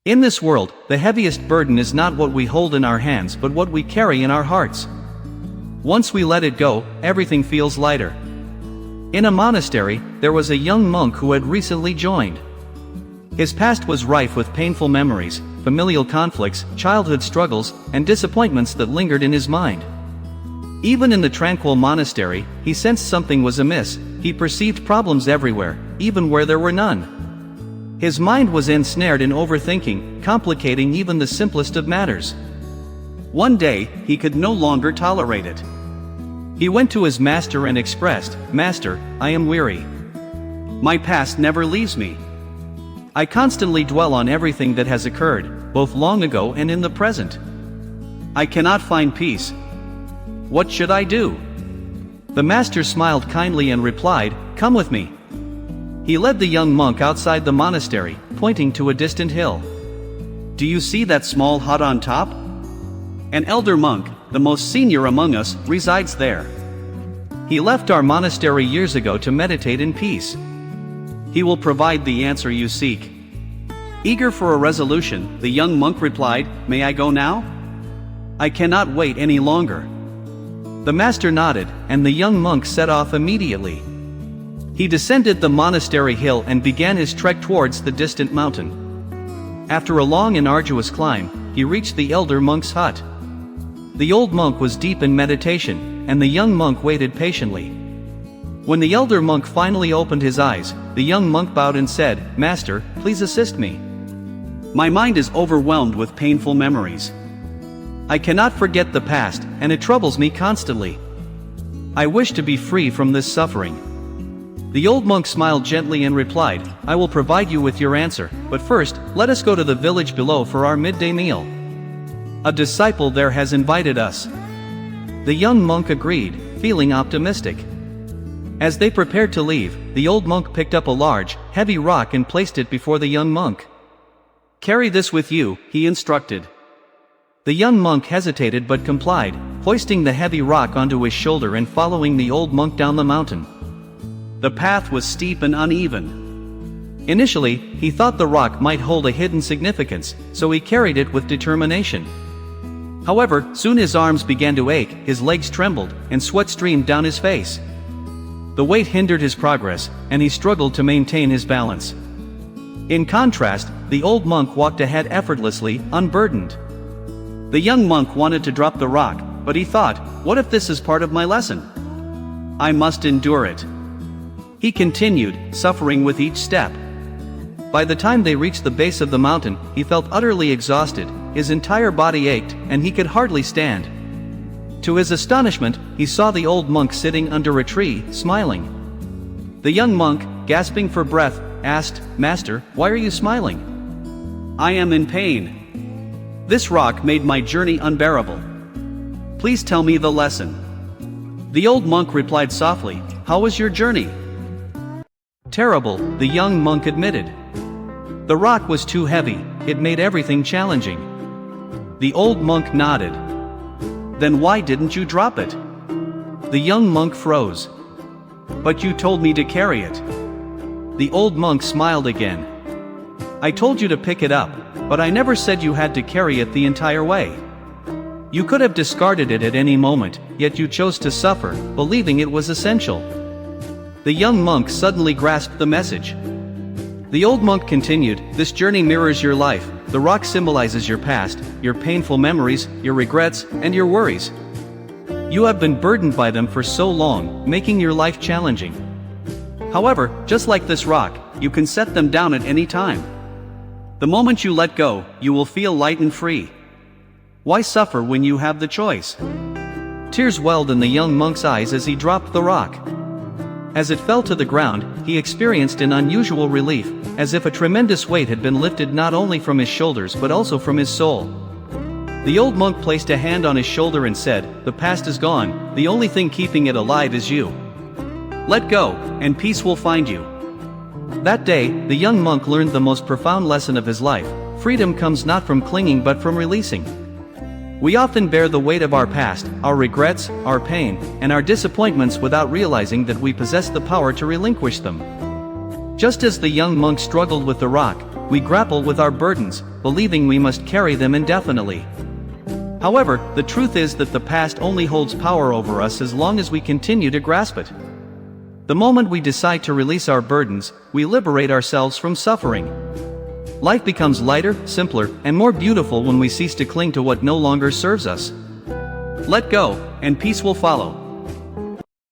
In this world, the heaviest burden is not what we hold in our hands but what we carry in our hearts. Once we let it go, everything feels lighter. In a monastery, there was a young monk who had recently joined. His past was rife with painful memories, familial conflicts, childhood struggles, and disappointments that lingered in his mind. Even in the tranquil monastery, he sensed something was amiss. He perceived problems everywhere, even where there were none. His mind was ensnared in overthinking, complicating even the simplest of matters. One day, he could no longer tolerate it. He went to his master and expressed, "Master, I am weary. My past never leaves me. I constantly dwell on everything that has occurred, both long ago and in the present. I cannot find peace. What should I do?" The master smiled kindly and replied, "Come with me." He led the young monk outside the monastery, pointing to a distant hill. "Do you see that small hut on top? An elder monk, the most senior among us, resides there. He left our monastery years ago to meditate in peace. He will provide the answer you seek." Eager for a resolution, the young monk replied, "May I go now? I cannot wait any longer." The master nodded, and the young monk set off immediately. He descended the monastery hill and began his trek towards the distant mountain. After a long and arduous climb, he reached the elder monk's hut. The old monk was deep in meditation, and the young monk waited patiently. When the elder monk finally opened his eyes, the young monk bowed and said, "Master, please assist me. My mind is overwhelmed with painful memories. I cannot forget the past, and it troubles me constantly. I wish to be free from this suffering." The old monk smiled gently and replied, "I will provide you with your answer, but first, let us go to the village below for our midday meal. A disciple there has invited us." The young monk agreed, feeling optimistic. As they prepared to leave, the old monk picked up a large, heavy rock and placed it before the young monk. "Carry this with you," he instructed. The young monk hesitated but complied, hoisting the heavy rock onto his shoulder and following the old monk down the mountain. The path was steep and uneven. Initially, he thought the rock might hold a hidden significance, so he carried it with determination. However, soon his arms began to ache, his legs trembled, and sweat streamed down his face. The weight hindered his progress, and he struggled to maintain his balance. In contrast, the old monk walked ahead effortlessly, unburdened. The young monk wanted to drop the rock, but he thought, "What if this is part of my lesson? I must endure it." He continued, suffering with each step. By the time they reached the base of the mountain, he felt utterly exhausted, his entire body ached, and he could hardly stand. To his astonishment, he saw the old monk sitting under a tree, smiling. The young monk, gasping for breath, asked, "Master, why are you smiling?" "I am in pain. This rock made my journey unbearable. Please tell me the lesson." The old monk replied softly, "How was your journey?" "Terrible," the young monk admitted. "The rock was too heavy, it made everything challenging." The old monk nodded. "Then why didn't you drop it?" The young monk froze. "But you told me to carry it." The old monk smiled again. "I told you to pick it up, but I never said you had to carry it the entire way. You could have discarded it at any moment, yet you chose to suffer, believing it was essential." The young monk suddenly grasped the message. The old monk continued, "This journey mirrors your life. The rock symbolizes your past, your painful memories, your regrets, and your worries. You have been burdened by them for so long, making your life challenging. However, just like this rock, you can set them down at any time. The moment you let go, you will feel light and free. Why suffer when you have the choice?" Tears welled in the young monk's eyes as he dropped the rock. As it fell to the ground, he experienced an unusual relief, as if a tremendous weight had been lifted not only from his shoulders but also from his soul. The old monk placed a hand on his shoulder and said, "The past is gone, the only thing keeping it alive is you. Let go, and peace will find you." That day, the young monk learned the most profound lesson of his life: freedom comes not from clinging but from releasing. We often bear the weight of our past, our regrets, our pain, and our disappointments without realizing that we possess the power to relinquish them. Just as the young monk struggled with the rock, we grapple with our burdens, believing we must carry them indefinitely. However, the truth is that the past only holds power over us as long as we continue to grasp it. The moment we decide to release our burdens, we liberate ourselves from suffering. Life becomes lighter, simpler, and more beautiful when we cease to cling to what no longer serves us. Let go, and peace will follow.